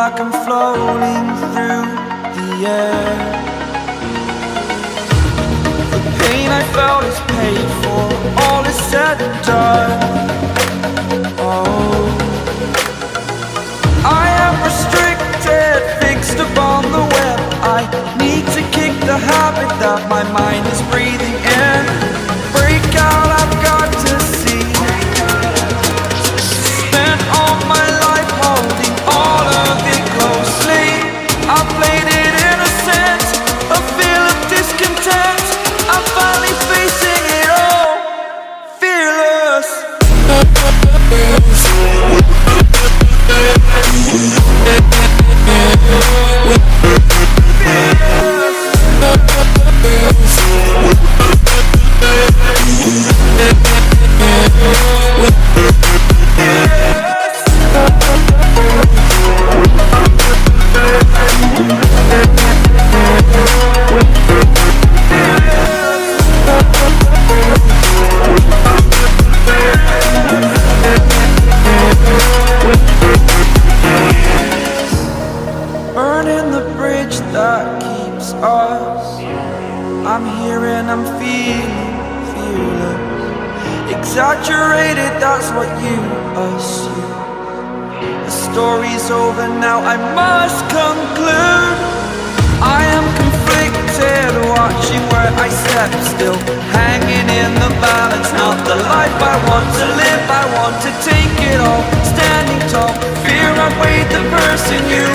like I'm floating through the air. The pain I felt is paid for, all is said and done. Oh, I am restricted, fixed upon the web. I need to kick the habit that my mind is breathing in. Break out, I've got to see. Spent all my life holding all of it closely. I played it innocent, a feel of discontent. I'm finally facing it all, fearless. Burning the bridge that keeps us. I'm here and I'm feeling fearless. Exaggerated, that's what you assume. The story's over now, I must conclude. I am conflicted, watching where I step still, hanging in the balance. Not the life I want to live, I want to take it all. Standing tall, fear I've weighed the person you